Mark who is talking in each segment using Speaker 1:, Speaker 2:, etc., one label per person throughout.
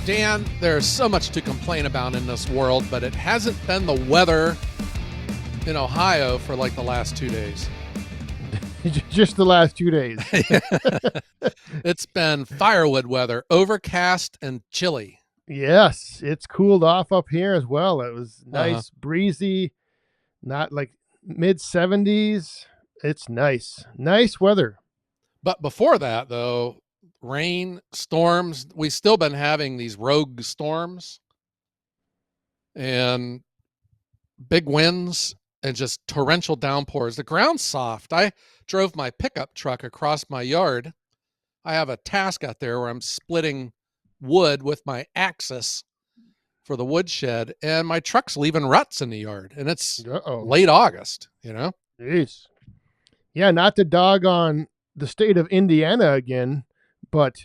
Speaker 1: Dan, there's so much to complain about in this world, but it hasn't been the weather in Ohio for like the last 2 days.
Speaker 2: Just the last 2 days.
Speaker 1: It's been firewood weather, overcast and chilly.
Speaker 2: Yes, it's cooled off up here as well. It was
Speaker 1: Uh-huh.
Speaker 2: nice, breezy, not like mid 70s. It's nice. Nice weather.
Speaker 1: But before that, though, rain, storms, we've still been having these rogue storms and big winds and just torrential downpours. The ground's soft. I drove my pickup truck across my yard. I have a task out there where I'm splitting wood with my axis for the woodshed, and my truck's leaving ruts in the yard, and it's late August,
Speaker 2: Jeez. Yeah, not to dog on the state of Indiana again, but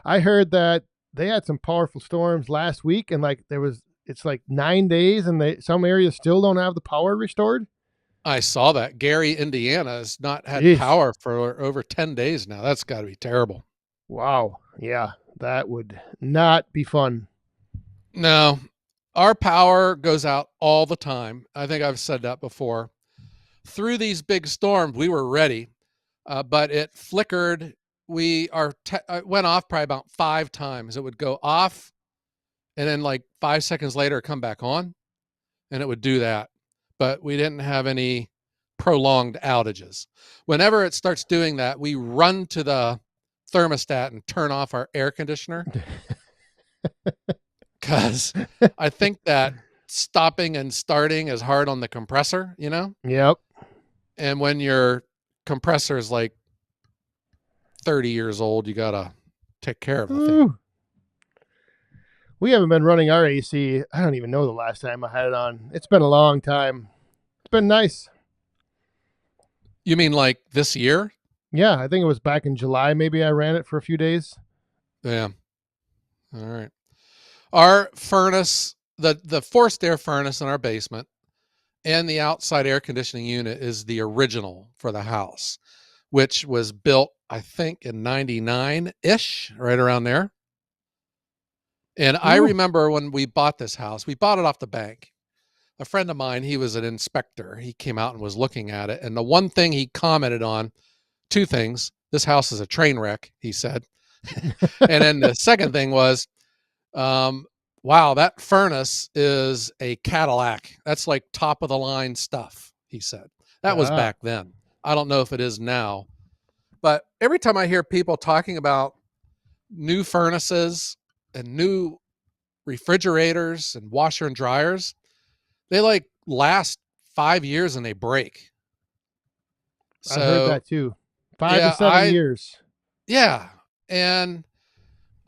Speaker 2: I heard that they had some powerful storms last week, and it's like 9 days, and some areas still don't have the power restored.
Speaker 1: I saw that. Gary, Indiana has not had power for over 10 days now. That's got to be terrible.
Speaker 2: Wow. Yeah, that would not be fun.
Speaker 1: No, our power goes out all the time. I think I've said that before. Through these big storms, we were ready, but it flickered. It went off probably about 5 times. It would go off, and then like 5 seconds later, come back on, and it would do that. But we didn't have any prolonged outages. Whenever it starts doing that, we run to the thermostat and turn off our air conditioner. Because I think that stopping and starting is hard on the compressor,
Speaker 2: Yep.
Speaker 1: And when your compressor is like 30 years old, you got to take care of the thing.
Speaker 2: We haven't been running our AC. I don't even know the last time I had it on. It's been a long time. It's been nice.
Speaker 1: You mean like this year?
Speaker 2: Yeah, I think it was back in July. Maybe I ran it for a few days.
Speaker 1: Yeah. All right. Our furnace, the forced air furnace in our basement and the outside air conditioning unit is the original for the house, which was built, I think, in 99-ish, right around there. And I remember when we bought this house, we bought it off the bank. A friend of mine, he was an inspector. He came out and was looking at it. And the one thing he commented on, 2 things. This house is a train wreck, he said. And then the second thing was, wow, that furnace is a Cadillac. That's like top of the line stuff, he said. That was back then. I don't know if it is now. But every time I hear people talking about new furnaces and new refrigerators and washer and dryers, they like last 5 years and they break.
Speaker 2: I heard that too. 5 to 7 years.
Speaker 1: Yeah. And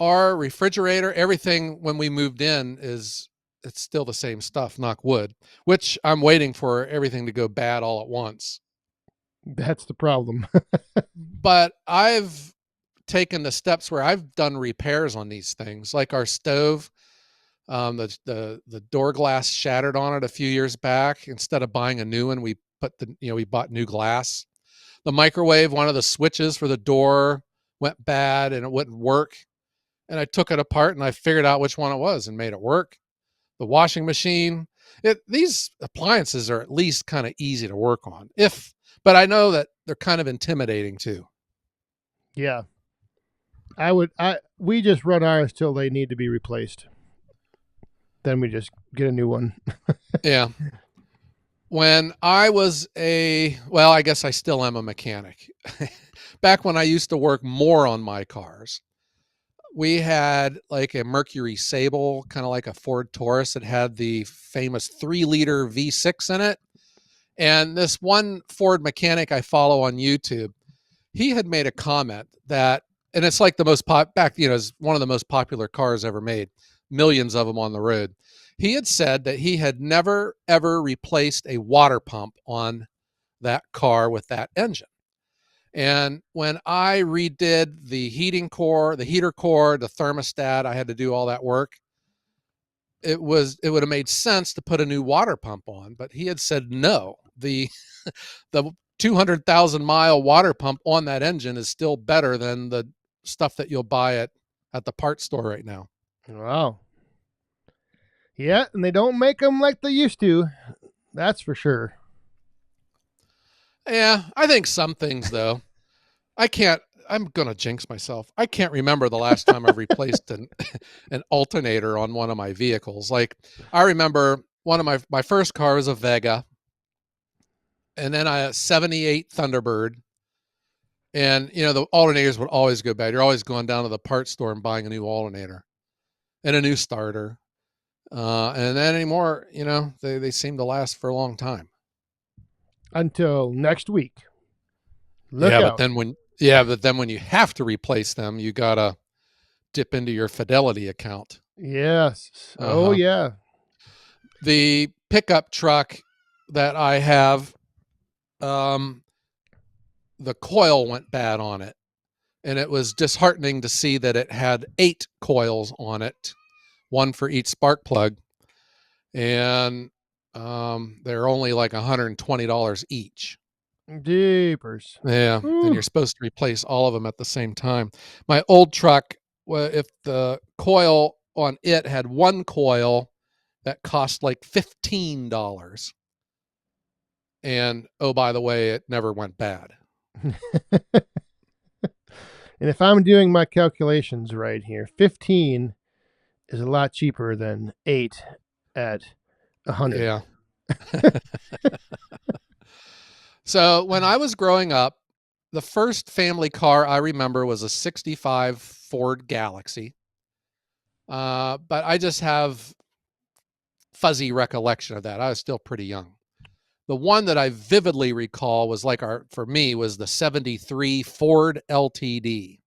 Speaker 1: our refrigerator, everything when we moved in it's still the same stuff, knock wood, which I'm waiting for everything to go bad all at once.
Speaker 2: That's the problem.
Speaker 1: But I've taken the steps where I've done repairs on these things, like our stove. The door glass shattered on it a few years back. Instead of buying a new one, we bought new glass. The microwave, one of the switches for the door went bad and it wouldn't work. And I took it apart and I figured out which one it was and made it work. The washing machine, these appliances are at least kind of easy to work on. But I know that they're kind of intimidating too.
Speaker 2: Yeah. We just run ours till they need to be replaced. Then we just get a new one.
Speaker 1: Yeah. When I was I guess I still am a mechanic. Back when I used to work more on my cars, we had like a Mercury Sable, kind of like a Ford Taurus. It had the famous 3-liter V6 in it. And this one Ford mechanic I follow on YouTube, he had made a comment that, and it's like the most it's one of the most popular cars ever made, millions of them on the road. He had said that he had never, ever replaced a water pump on that car with that engine. And when I redid the heater core, the thermostat, I had to do all that work. It would have made sense to put a new water pump on, but he had said no. The 200,000 mile water pump on that engine is still better than the stuff that you'll buy at the parts store right now.
Speaker 2: Wow. Yeah, and they don't make them like they used to. That's for sure.
Speaker 1: Yeah, I think some things though. I can't. I'm gonna jinx myself. I can't remember the last time I've replaced an alternator on one of my vehicles. Like I remember one of my first car was a Vega, and then a '78 Thunderbird, and the alternators would always go bad. You're always going down to the parts store and buying a new alternator and a new starter. And then anymore, they seem to last for a long time.
Speaker 2: Until next week. Look
Speaker 1: Yeah, but
Speaker 2: out.
Speaker 1: then when you have to replace them, you gotta dip into your Fidelity account.
Speaker 2: Yes. Oh,
Speaker 1: Uh-huh.
Speaker 2: yeah.
Speaker 1: The pickup truck that I have, um, the coil went bad on it, and it was disheartening to see that it had 8 coils on it, one for each spark plug, and they're only like $120 each.
Speaker 2: Jeepers.
Speaker 1: Yeah, and
Speaker 2: Whew.
Speaker 1: you're supposed to replace all of them at the same time. My old truck, well, if the coil on it had one coil, that cost like $15. And oh, by the way, it never went bad.
Speaker 2: And if I'm doing my calculations right here, 15 is a lot cheaper than 8 at 100.
Speaker 1: Yeah. So when I was growing up, the first family car I remember was a '65 Ford Galaxy. But I just have fuzzy recollection of that. I was still pretty young. The one that I vividly recall was for me was the '73 Ford LTD.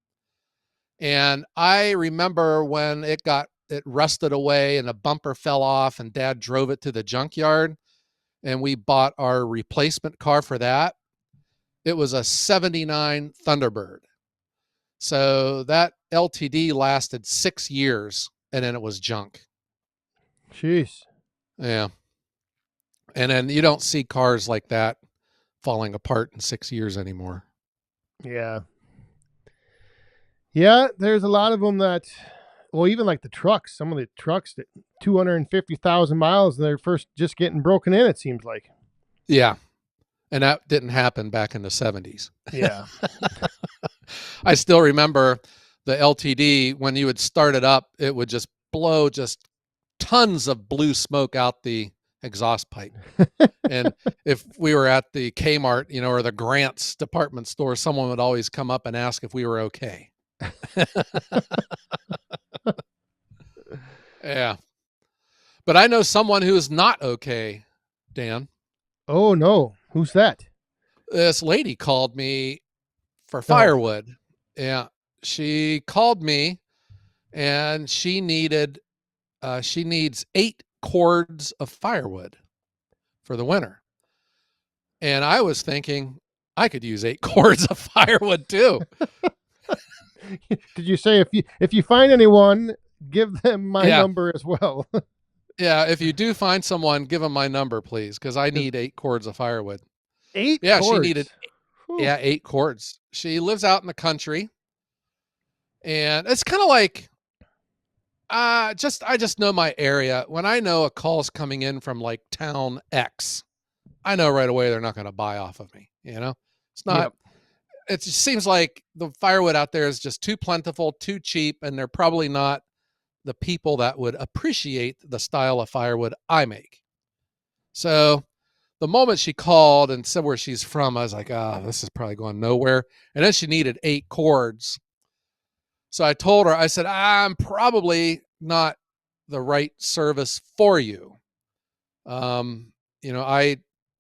Speaker 1: And I remember when it rusted away and a bumper fell off and dad drove it to the junkyard and we bought our replacement car for that. It was a '79 Thunderbird. So that LTD lasted 6 years and then it was junk.
Speaker 2: Jeez.
Speaker 1: Yeah. And then you don't see cars like that falling apart in 6 years anymore.
Speaker 2: Yeah. Yeah, there's a lot of them that, well, even like the trucks, some of the trucks that 250,000 miles, and they're first just getting broken in, it seems like.
Speaker 1: Yeah. And that didn't happen back in the '70s.
Speaker 2: Yeah.
Speaker 1: I still remember the LTD when you would start it up, it would just blow just tons of blue smoke out the exhaust pipe. And if we were at the Kmart, or the Grants department store, someone would always come up and ask if we were okay. Yeah. But I know someone who is not okay, Dan.
Speaker 2: Oh, no. Who's that?
Speaker 1: This lady called me for
Speaker 2: No.
Speaker 1: firewood. Yeah. She called me and she needs 8 cords of firewood for the winter. And I was thinking I could use 8 cords of firewood too.
Speaker 2: Did you say if you find anyone, give them my
Speaker 1: Yeah.
Speaker 2: number as well?
Speaker 1: Yeah. If you do find someone, give them my number, please, because I
Speaker 2: 'Cause
Speaker 1: need 8 cords of firewood.
Speaker 2: 8
Speaker 1: Yeah. She needed,
Speaker 2: cords. Whew.
Speaker 1: yeah, 8 cords. She lives out in the country. And it's kind of like, I just know my area. When I know a call's coming in from like town X, I know right away they're not going to buy off of me. It's not.
Speaker 2: Yep.
Speaker 1: It just seems like the firewood out there is just too plentiful, too cheap, and they're probably not the people that would appreciate the style of firewood I make. So the moment she called and said where she's from, I was like, this is probably going nowhere. And then she needed 8 cords. So I told her, I said, I'm probably not the right service for you. I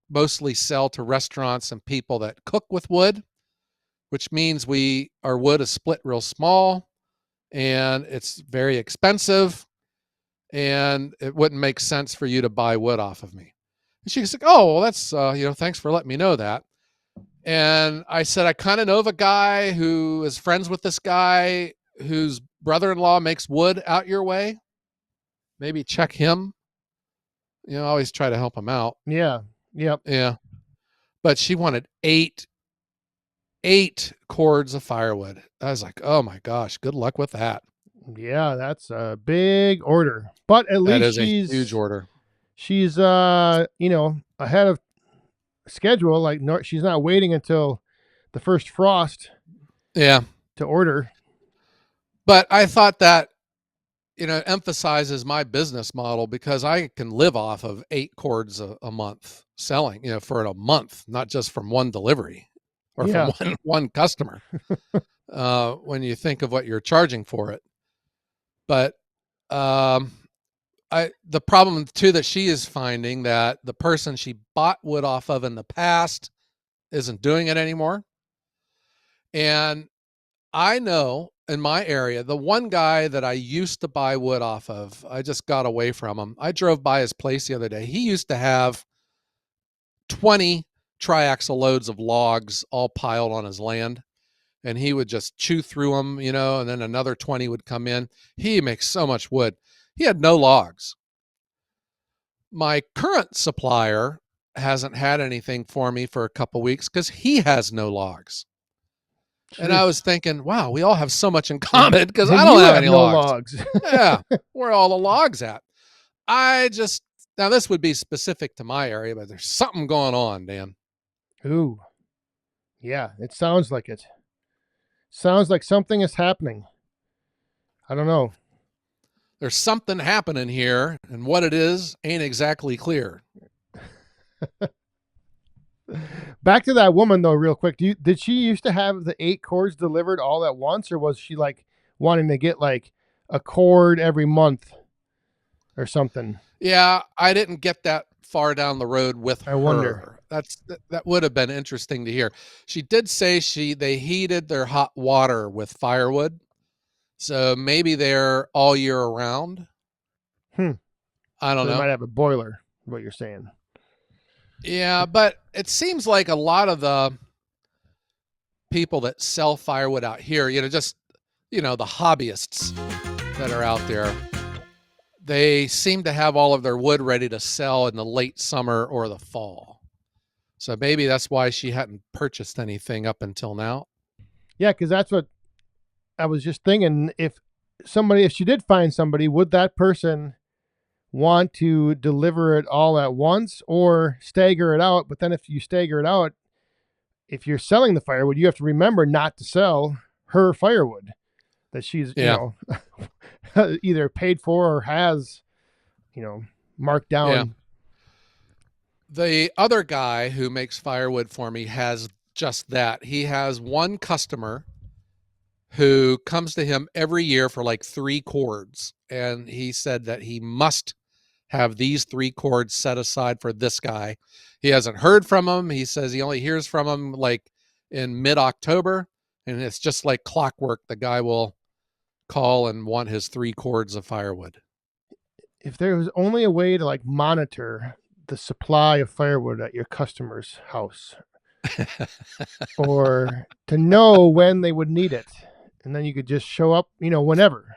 Speaker 1: mostly sell to restaurants and people that cook with wood, which means our wood is split real small and it's very expensive and it wouldn't make sense for you to buy wood off of me. And she's like, oh, well, that's, thanks for letting me know that. And I said, I kind of know of a guy who is friends with this guy whose brother-in-law makes wood out your way. Maybe check him. I always try to help him out.
Speaker 2: Yeah. Yep.
Speaker 1: Yeah. But she wanted eight cords of firewood. I was like, oh my gosh, good luck with that.
Speaker 2: Yeah, that's a big order. But at
Speaker 1: That
Speaker 2: least
Speaker 1: is a huge order.
Speaker 2: she's ahead of schedule. Like she's not waiting until the first frost
Speaker 1: Yeah.
Speaker 2: to order.
Speaker 1: But I thought that, emphasizes my business model because I can live off of 8 cords a month selling, for a month, not just from one delivery or from
Speaker 2: Yeah.
Speaker 1: one customer. When you think of what you're charging for it. But um, the problem too that she is finding that the person she bought wood off of in the past isn't doing it anymore. And I know in my area, the one guy that I used to buy wood off of, I just got away from him. I drove by his place the other day. He used to have 20 triaxle loads of logs all piled on his land, and he would just chew through them, and then another 20 would come in. He makes so much wood. He had no logs. My current supplier hasn't had anything for me for a couple weeks because he has no logs. And I was
Speaker 2: Jeez.
Speaker 1: thinking, wow, we all have so much in
Speaker 2: And
Speaker 1: common because I
Speaker 2: and
Speaker 1: don't
Speaker 2: you
Speaker 1: have
Speaker 2: have
Speaker 1: any
Speaker 2: no
Speaker 1: logs.
Speaker 2: logs.
Speaker 1: Yeah, where are all the logs at? I just, now this would be specific to my area, but there's something going on, Dan.
Speaker 2: Ooh. Yeah, it sounds like it. Sounds like something is happening. I don't know.
Speaker 1: There's something happening here, and what it is ain't exactly clear.
Speaker 2: Back to that woman though, real quick. Did she used to have the 8 cords delivered all at once, or was she like wanting to get like a cord every month or something?
Speaker 1: Yeah, I didn't get that far down the road with
Speaker 2: I wonder.
Speaker 1: her. That would have been interesting to hear. She did say they heated their hot water with firewood. So maybe they're all year around.
Speaker 2: Hmm.
Speaker 1: I don't
Speaker 2: So they
Speaker 1: know.
Speaker 2: might have a boiler. What you're saying?
Speaker 1: Yeah, but it seems like a lot of the people that sell firewood out here, just the hobbyists that are out there, they seem to have all of their wood ready to sell in the late summer or the fall. So maybe that's why she hadn't purchased anything up until now.
Speaker 2: Yeah, because that's what I was just thinking. If she did find somebody, would that person want to deliver it all at once or stagger it out? But then if you stagger it out, if you're selling the firewood, you have to remember not to sell her firewood that she's,
Speaker 1: Yeah.
Speaker 2: either paid for or has, marked
Speaker 1: Yeah.
Speaker 2: down.
Speaker 1: The other guy who makes firewood for me has just that. He has one customer who comes to him every year for like 3 cords. And he said that he must have these 3 cords set aside for this guy. He hasn't heard from him. He says he only hears from him like in mid October. And it's just like clockwork. The guy will call and want his 3 cords of firewood.
Speaker 2: If there was only a way to like monitor the supply of firewood at your customer's house, or to know when they would need it, and then you could just show up, whenever.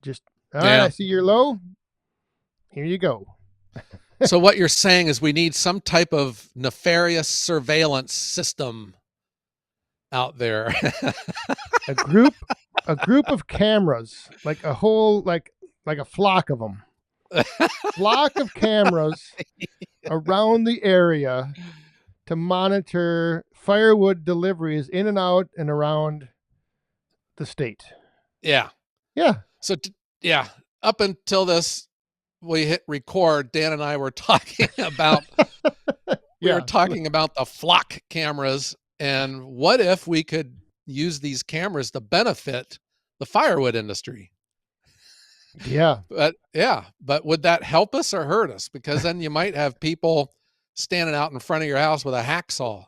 Speaker 2: Just, all right, I
Speaker 1: Yeah.
Speaker 2: see you're low. Here you go.
Speaker 1: So what you're saying is we need some type of nefarious surveillance system out there.
Speaker 2: A group of cameras, like a whole like a flock of them. Flock of cameras around the area to monitor firewood deliveries in and out and around the state.
Speaker 1: Yeah.
Speaker 2: Yeah.
Speaker 1: So yeah, up until this we hit record, Dan and I were talking about
Speaker 2: Yeah.
Speaker 1: the flock cameras, and what if we could use these cameras to benefit the firewood industry?
Speaker 2: Yeah.
Speaker 1: But yeah, but would that help us or hurt us? Because then you might have people standing out in front of your house with a hacksaw.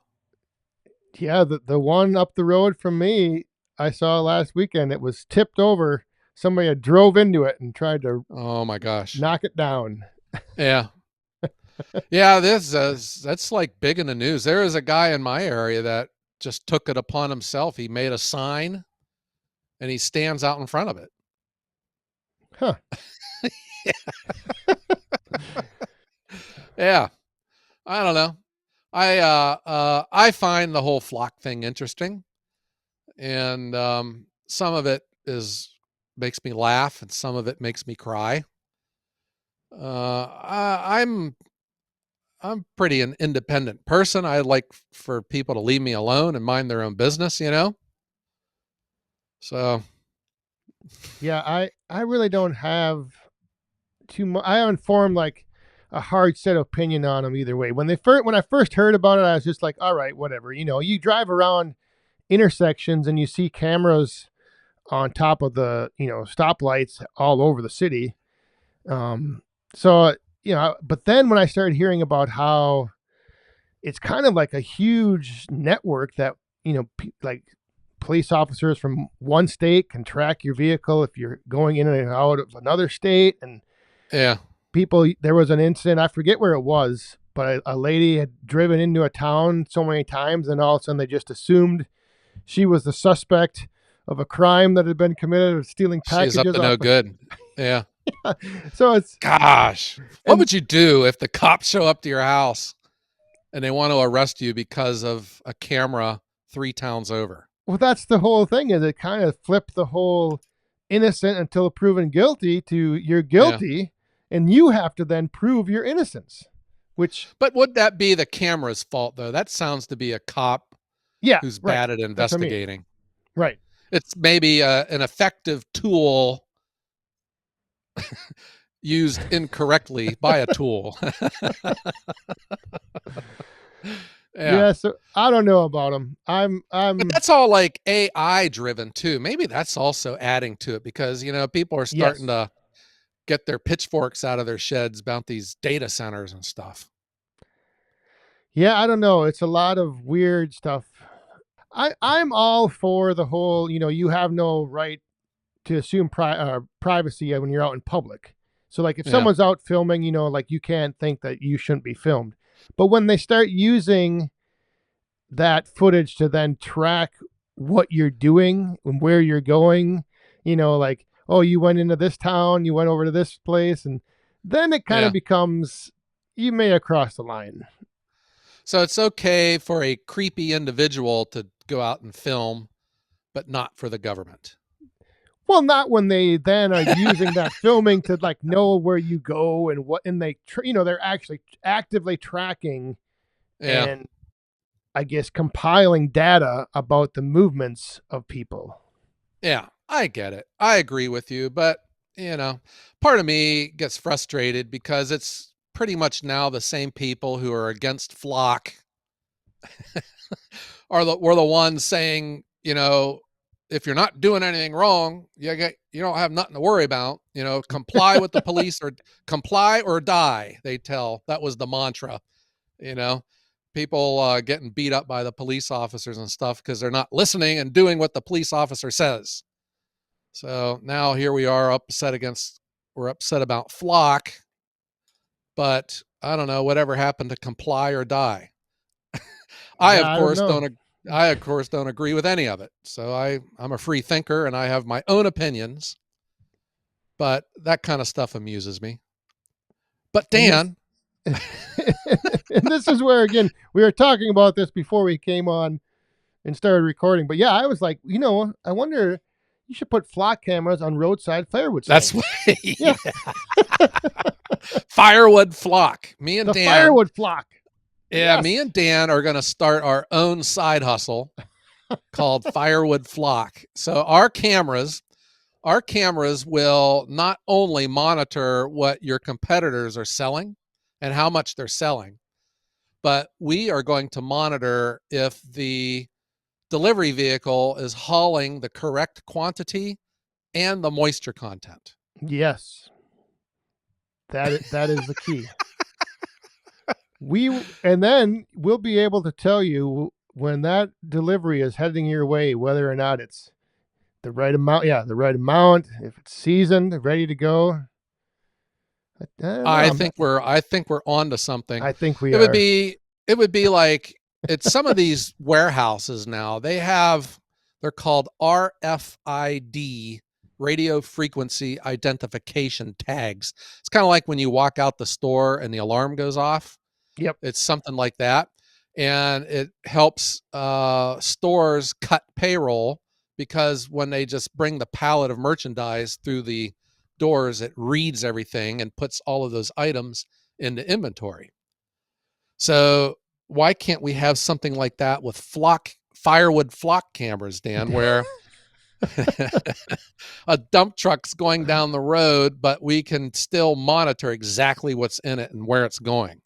Speaker 2: Yeah. The one up the road from me, I saw last weekend, it was tipped over. Somebody had drove into it and tried to
Speaker 1: Oh my gosh.
Speaker 2: knock it down.
Speaker 1: Yeah. Yeah, that's like big in the news. There is a guy in my area that just took it upon himself. He made a sign and he stands out in front of it.
Speaker 2: Huh.
Speaker 1: Yeah. I don't know. I find the whole flock thing interesting, and some of it is makes me laugh, and some of it makes me cry. I'm pretty an independent person. I like for people to leave me alone and mind their own business, you know? So,
Speaker 2: Yeah, I really don't have too much. I haven't formed like a hard set opinion on them either way. When I first heard about it, I was just like, all right, whatever. You drive around intersections and you see cameras on top of the stoplights all over the city. Um, so but then when I started hearing about how it's kind of like a huge network that like police officers from one state can track your vehicle if you're going in and out of another state, and
Speaker 1: yeah.
Speaker 2: people there was an incident, I forget where it was, but a lady had driven into a town so many times and all of a sudden they just assumed she was the suspect of a crime that had been committed of stealing
Speaker 1: She's up
Speaker 2: packages
Speaker 1: to
Speaker 2: off
Speaker 1: no good. Yeah.
Speaker 2: so it's
Speaker 1: Gosh. What
Speaker 2: and
Speaker 1: would you do if the cops show up to your house and they want to arrest you because of a camera 3 towns over?
Speaker 2: well, that's the whole thing, is it kind of flipped the whole innocent until proven guilty to you're
Speaker 1: Yeah.
Speaker 2: guilty, and you have to then prove your innocence, which,
Speaker 1: But would that be the camera's fault, though? That sounds to be a cop
Speaker 2: yeah,
Speaker 1: who's
Speaker 2: right.
Speaker 1: bad at
Speaker 2: That's what I mean.
Speaker 1: investigating.
Speaker 2: Right.
Speaker 1: It's maybe an effective tool used incorrectly by a tool. Yeah.
Speaker 2: Yeah, so I don't know about them.
Speaker 1: But
Speaker 2: I'm
Speaker 1: that's all like AI driven too. Maybe that's also adding to it because, people are starting
Speaker 2: yes.
Speaker 1: to get their pitchforks out of their sheds about these data centers and stuff.
Speaker 2: Yeah, I don't know. It's a lot of weird stuff. I'm all for the whole, you have no right to assume privacy when you're out in public. So like if
Speaker 1: Yeah.
Speaker 2: someone's out filming, like you can't think that you shouldn't be filmed. But when they start using that footage to then track what you're doing and where you're going, like, oh, you went into this town, you went over to this place, and then it kind of
Speaker 1: Yeah.
Speaker 2: becomes you may have crossed the line.
Speaker 1: So it's okay for a creepy individual to go out and film, but not for the government.
Speaker 2: Well, not when they then are using that filming to like know where you go and what, and they're actually actively tracking
Speaker 1: Yeah.
Speaker 2: and I guess compiling data about the movements of people.
Speaker 1: Yeah. I get it. I agree with you. But, part of me gets frustrated because it's pretty much now the same people who are against Flock were the ones saying, if you're not doing anything wrong, you don't have nothing to worry about. Comply with the police or comply or die. That was the mantra. You know, People getting beat up by the police officers and stuff because they're not listening and doing what the police officer says. So now here we are we're upset about Flock, but I don't know whatever happened to comply or die. I
Speaker 2: Yeah,
Speaker 1: of
Speaker 2: I don't
Speaker 1: course
Speaker 2: know.
Speaker 1: don't I of course don't agree with any of it. So I'm a free thinker and I have my own opinions, but that kind of stuff amuses me. But
Speaker 2: And this
Speaker 1: Dan,
Speaker 2: and this is where again we were talking about this before we came on and started recording. But yeah, I was like, I wonder you should put flock cameras on roadside firewood
Speaker 1: that's
Speaker 2: stands.
Speaker 1: what
Speaker 2: Yeah,
Speaker 1: Firewood Flock. Me and
Speaker 2: the
Speaker 1: Dan,
Speaker 2: firewood flock.
Speaker 1: yeah, me
Speaker 2: Yes.
Speaker 1: and Dan are going to start our own side hustle called Firewood Flock. So our cameras will not only monitor what your competitors are selling and how much they're selling, but we are going to monitor if the delivery vehicle is hauling the correct quantity and the moisture content.
Speaker 2: Yes. That is the key. And then we'll be able to tell you when that delivery is heading your way whether or not it's the right amount. Yeah, the right amount. If it's seasoned, ready to go. I don't know.
Speaker 1: I think we're on to something.
Speaker 2: I think we
Speaker 1: It would
Speaker 2: are.
Speaker 1: be it would be like it's some of these warehouses now. They're called RFID, radio frequency identification tags. It's kind of like when you walk out the store and the alarm goes off.
Speaker 2: Yep.
Speaker 1: It's something like that. And it helps stores cut payroll because when they just bring the pallet of merchandise through the doors, it reads everything and puts all of those items into inventory. So why can't we have something like that with firewood flock cameras, Dan, where a dump truck's going down the road, but we can still monitor exactly what's in it and where it's going.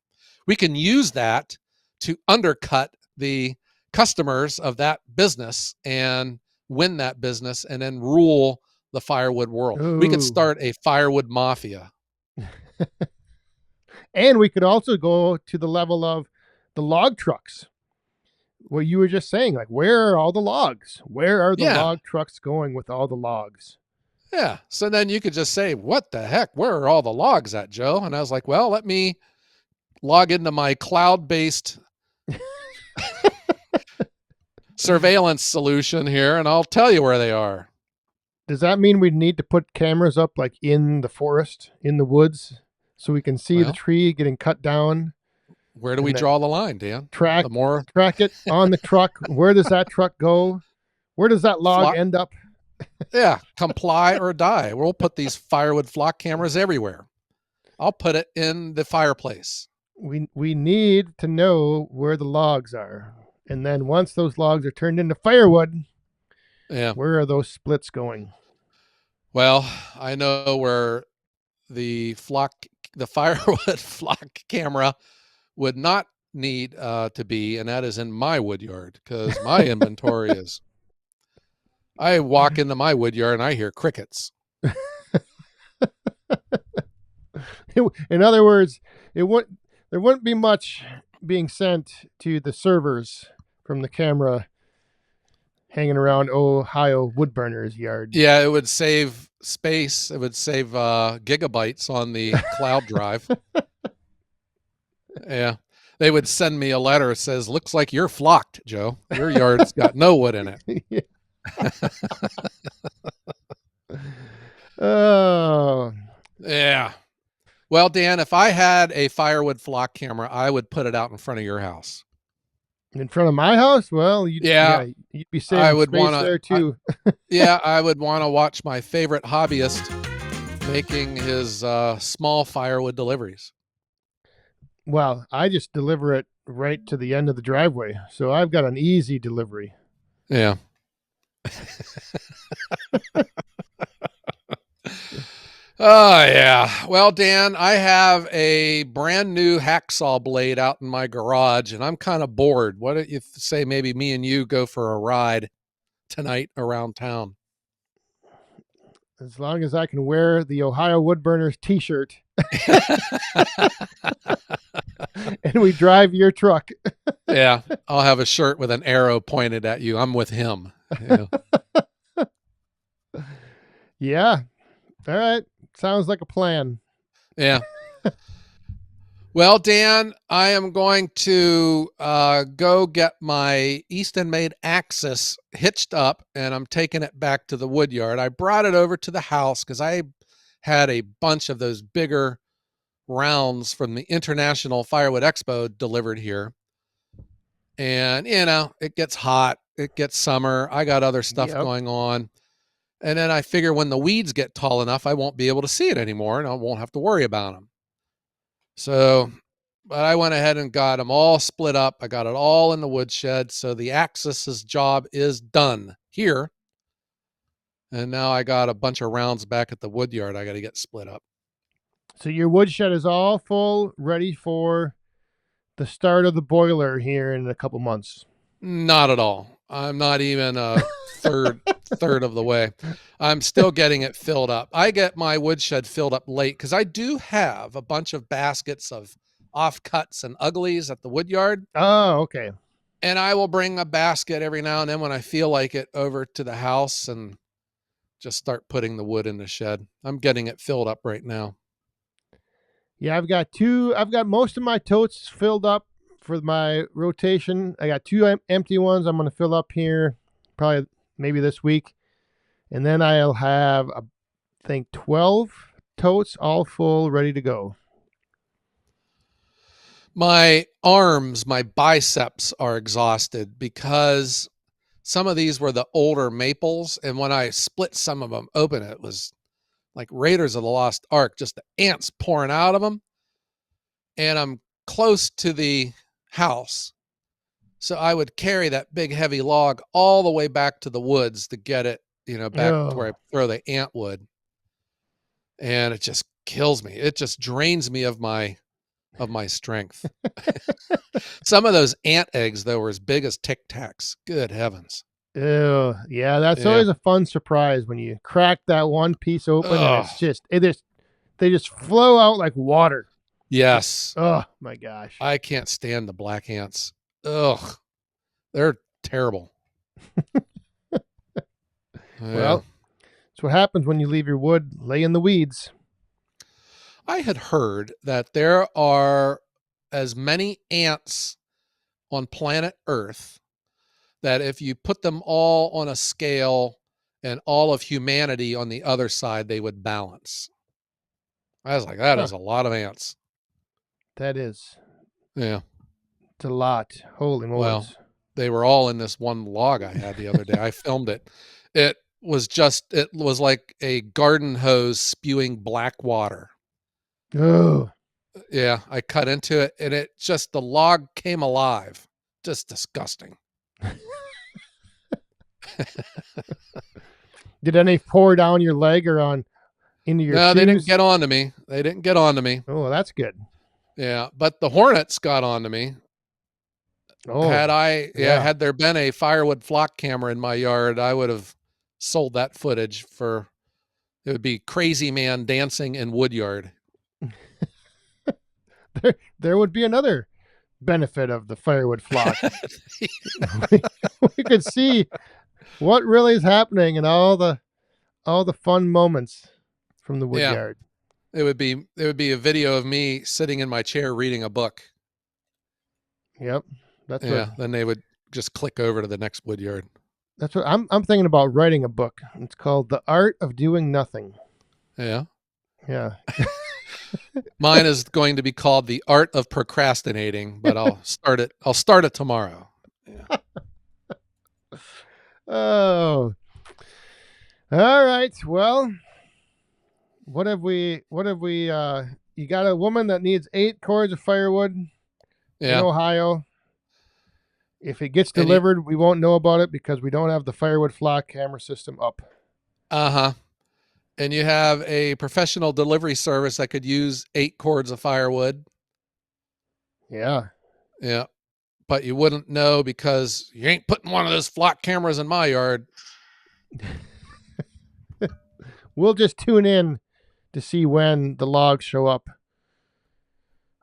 Speaker 1: We can use that to undercut the customers of that business and win that business and then rule the firewood world. We could
Speaker 2: Ooh.
Speaker 1: start a firewood mafia.
Speaker 2: And we could also go to the level of the log trucks. What you were just saying, like, where are all the logs? Where are the
Speaker 1: Yeah.
Speaker 2: log trucks going with all the logs?
Speaker 1: Yeah. So then you could just say, what the heck? Where are all the logs at, Joe? And I was like, well, let me log into my cloud-based surveillance solution here, and I'll tell you where they are.
Speaker 2: Does that mean we need to put cameras up like in the forest, in the woods, so we can see the
Speaker 1: Well,
Speaker 2: tree getting cut down
Speaker 1: where do we
Speaker 2: and then
Speaker 1: draw the line, Dan?
Speaker 2: track
Speaker 1: The more
Speaker 2: track it on the truck? Where does that truck go? Where does that log
Speaker 1: flock,
Speaker 2: end up?
Speaker 1: yeah, comply or die. We'll put these firewood flock cameras everywhere. I'll put it in the fireplace.
Speaker 2: We need to know where the logs are. And then once those logs are turned into firewood,
Speaker 1: Yeah.
Speaker 2: where are those splits going?
Speaker 1: Well, I know where the firewood flock camera would not need to be, and that is in my wood yard, because my inventory is. I walk into my wood yard and I hear crickets.
Speaker 2: In other words, there wouldn't be much being sent to the servers from the camera hanging around Ohio Woodburner's yard.
Speaker 1: Yeah, it would save space. It would save gigabytes on the cloud drive. Yeah. They would send me a letter that says, looks like you're flocked, Joe. Your yard's got no wood in it.
Speaker 2: Oh,
Speaker 1: Yeah. Well, Dan, if I had a firewood flock camera, I would put it out in front of your house.
Speaker 2: in front of my house? Well,
Speaker 1: Yeah,
Speaker 2: you'd be
Speaker 1: I
Speaker 2: saving
Speaker 1: would
Speaker 2: space
Speaker 1: want
Speaker 2: there
Speaker 1: to.
Speaker 2: too.
Speaker 1: Yeah, I would want to watch my favorite hobbyist making his small firewood deliveries.
Speaker 2: Well, I just deliver it right to the end of the driveway, so I've got an easy delivery.
Speaker 1: Yeah. Oh, yeah. Well, Dan, I have a brand new hacksaw blade out in my garage, and I'm kind of bored. What do you say maybe me and you go for a ride tonight around town?
Speaker 2: As long as I can wear the Ohio Woodburners T-shirt and we drive your truck.
Speaker 1: Yeah, I'll have a shirt with an arrow pointed at you. I'm with him. Yeah.
Speaker 2: Yeah. All right. Sounds like a plan.
Speaker 1: Yeah. Well, Dan, I am going to go get my Easton made Axis hitched up, and I'm taking it back to the wood yard. I brought it over to the house because I had a bunch of those bigger rounds from the International Firewood Expo delivered here. And, it gets hot. It gets summer. I got other stuff
Speaker 2: Yep.
Speaker 1: going on. And then I figure when the weeds get tall enough, I won't be able to see it anymore, and I won't have to worry about them. So, but I went ahead and got them all split up. I got it all in the woodshed. So the Axis's job is done here. And now I got a bunch of rounds back at the wood yard I got to get split up.
Speaker 2: So your woodshed is all full, ready for the start of the boiler here in a couple months.
Speaker 1: Not at all. I'm not even a third of the way. I'm still getting it filled up. I get my woodshed filled up late because I do have a bunch of baskets of offcuts and uglies at the wood yard.
Speaker 2: Oh, okay.
Speaker 1: And I will bring a basket every now and then when I feel like it over to the house and just start putting the wood in the shed. I'm getting it filled up right now.
Speaker 2: Yeah, I've got most of my totes filled up for my rotation. I got two empty ones I'm going to fill up here probably maybe this week. And then I'll have, I think, 12 totes all full, ready to go.
Speaker 1: My arms, my biceps are exhausted because some of these were the older maples, and when I split some of them open, it was like Raiders of the Lost Ark, just the ants pouring out of them. And I'm close to the house, so I would carry that big heavy log all the way back to the woods to get it, back to
Speaker 2: Oh.
Speaker 1: where I throw the ant wood. And it just kills me. It just drains me of my strength. Some of those ant eggs though were as big as Tic Tacs. Good heavens.
Speaker 2: Ew. Yeah, that's
Speaker 1: Yeah.
Speaker 2: always a fun surprise when you crack that one piece open and
Speaker 1: Oh,
Speaker 2: they just flow out like water.
Speaker 1: yes.
Speaker 2: Oh my gosh.
Speaker 1: I can't stand the black ants. Ugh. They're terrible.
Speaker 2: Well, that's what happens when you leave your wood lay in the weeds.
Speaker 1: I had heard that there are as many ants on planet Earth that if you put them all on a scale and all of humanity on the other side, they would balance. I was like, that
Speaker 2: Huh.
Speaker 1: is a lot of ants.
Speaker 2: That is.
Speaker 1: Yeah.
Speaker 2: It's a lot. Holy
Speaker 1: Well,
Speaker 2: moles.
Speaker 1: they were all in this one log I had the other day. I filmed it. It was like a garden hose spewing black water.
Speaker 2: Oh.
Speaker 1: Yeah, I cut into it and the log came alive. Just disgusting.
Speaker 2: Did any pour down your leg or into your
Speaker 1: No,
Speaker 2: shoes?
Speaker 1: they didn't get on to me. They didn't get on to me.
Speaker 2: Oh, that's good.
Speaker 1: Yeah, but the hornets got on to me.
Speaker 2: Oh,
Speaker 1: Had there been a Firewood Flock Camera in my yard, I would have sold that footage for. It would be crazy man dancing in woodyard.
Speaker 2: there would be another benefit of the firewood flock. we could see what really is happening and all the fun moments from the woodyard.
Speaker 1: It would be a video of me sitting in my chair reading a book.
Speaker 2: Yep, that's what.
Speaker 1: Then they would just click over to the next woodyard.
Speaker 2: That's what I'm thinking about writing a book. It's called The Art of Doing Nothing.
Speaker 1: Yeah.
Speaker 2: Yeah.
Speaker 1: Mine is going to be called The Art of Procrastinating, but I'll start it tomorrow. Yeah.
Speaker 2: Oh. All right. Well, what have we you got a woman that needs 8 cords of firewood in Ohio. If it gets delivered, we won't know about it because we don't have the Firewood Flock camera system up.
Speaker 1: Uh-huh. And you have a professional delivery service that could use 8 cords of firewood.
Speaker 2: Yeah.
Speaker 1: Yeah. But you wouldn't know because you ain't putting one of those flock cameras in my yard.
Speaker 2: We'll just tune in to see when the logs show up.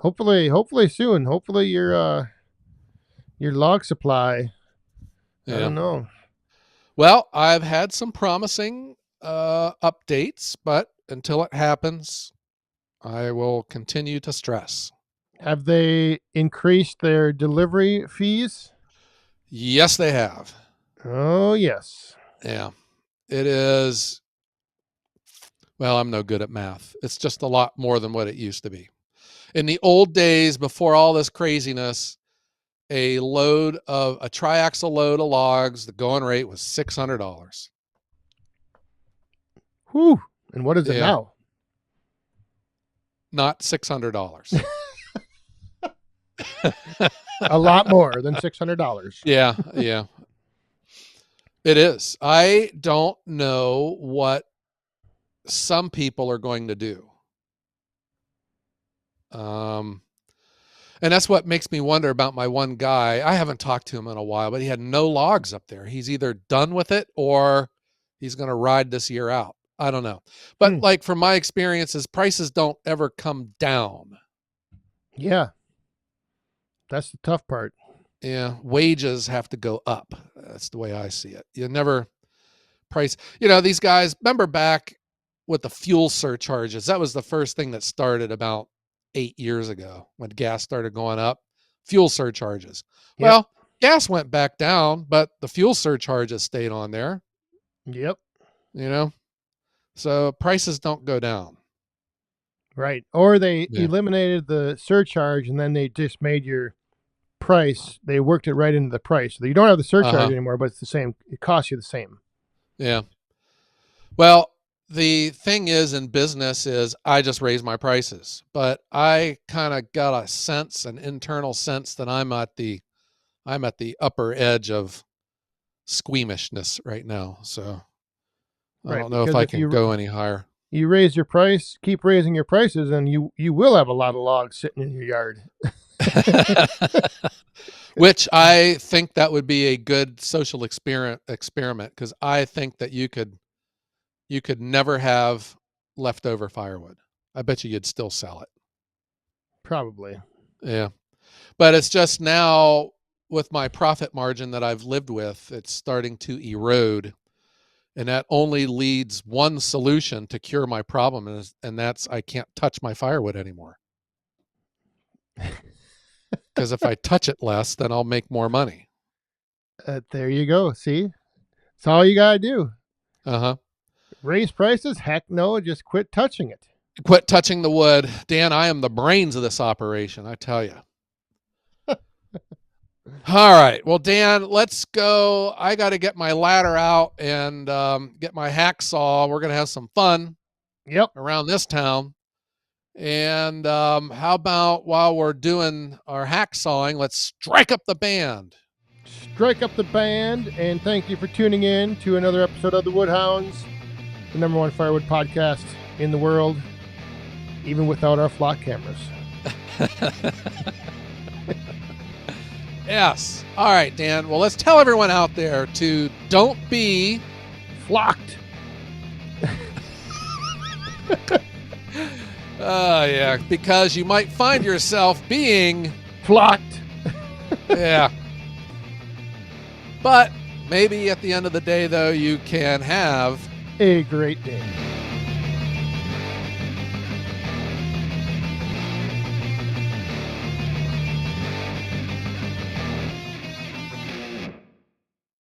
Speaker 2: Hopefully soon. Hopefully your log supply. I don't know.
Speaker 1: Well, I've had some promising updates, but until it happens, I will continue to stress.
Speaker 2: Have they increased their delivery fees?
Speaker 1: Yes, they have.
Speaker 2: Oh, yes.
Speaker 1: Yeah. It is. Well, I'm no good at math. It's just a lot more than what it used to be. In the old days, before all this craziness, a triaxle load of logs, the going rate was $600.
Speaker 2: Whew. And what is it now?
Speaker 1: Not $600.
Speaker 2: A lot more than $600.
Speaker 1: Yeah. It is. I don't know what some people are going to do. And that's what makes me wonder about my one guy. I haven't talked to him in a while, but he had no logs up there. He's either done with it or he's going to ride this year out. I don't know. But like from my experiences, prices don't ever come down. Yeah.
Speaker 2: That's the tough part.
Speaker 1: Yeah. Wages have to go up. That's the way I see it. You never price, these guys, remember back with the fuel surcharges, that was the first thing that started about 8 years ago when gas started going up. Fuel surcharges. Yep. Well, gas went back down, but the fuel surcharges stayed on there.
Speaker 2: Yep.
Speaker 1: So prices don't go down.
Speaker 2: Right. Or they eliminated the surcharge and then they just made your price, they worked it right into the price. So you don't have the surcharge
Speaker 1: Uh-huh.
Speaker 2: anymore, but it's the same. It costs you the same.
Speaker 1: Yeah. Well, the thing is in business is I just raise my prices, but I kind of got a sense, an internal sense that I'm at the upper edge of squeamishness right now. So I
Speaker 2: Right.
Speaker 1: don't know if
Speaker 2: Because
Speaker 1: I
Speaker 2: if
Speaker 1: can go any higher.
Speaker 2: you raise your price, keep raising your prices, and you will have a lot of logs sitting in your yard.
Speaker 1: Which I think that would be a good social experiment because I think that you could never have leftover firewood. I bet you'd still sell it.
Speaker 2: Probably.
Speaker 1: Yeah. But it's just now with my profit margin that I've lived with, it's starting to erode. And that only leads one solution to cure my problem, and that's I can't touch my firewood anymore. Because if I touch it less, then I'll make more money.
Speaker 2: There you go. See, that's all you gotta do.
Speaker 1: Uh-huh.
Speaker 2: Raise prices? Heck no, just quit touching it.
Speaker 1: Quit touching the wood. Dan, I am the brains of this operation, I tell you. All right. Well, Dan, let's go. I got to get my ladder out and get my hacksaw. We're going to have some fun
Speaker 2: Yep.
Speaker 1: around this town. And how about while we're doing our hacksawing, let's strike up the band.
Speaker 2: Strike up the band, and thank you for tuning in to another episode of the Woodhounds, the #1 firewood podcast in the world, even without our flock cameras.
Speaker 1: Yes. All right, Dan. Well, let's tell everyone out there to don't be
Speaker 2: flocked.
Speaker 1: Yeah, because you might find yourself being
Speaker 2: flocked.
Speaker 1: Yeah. But maybe at the end of the day, though, you can have
Speaker 2: a great day.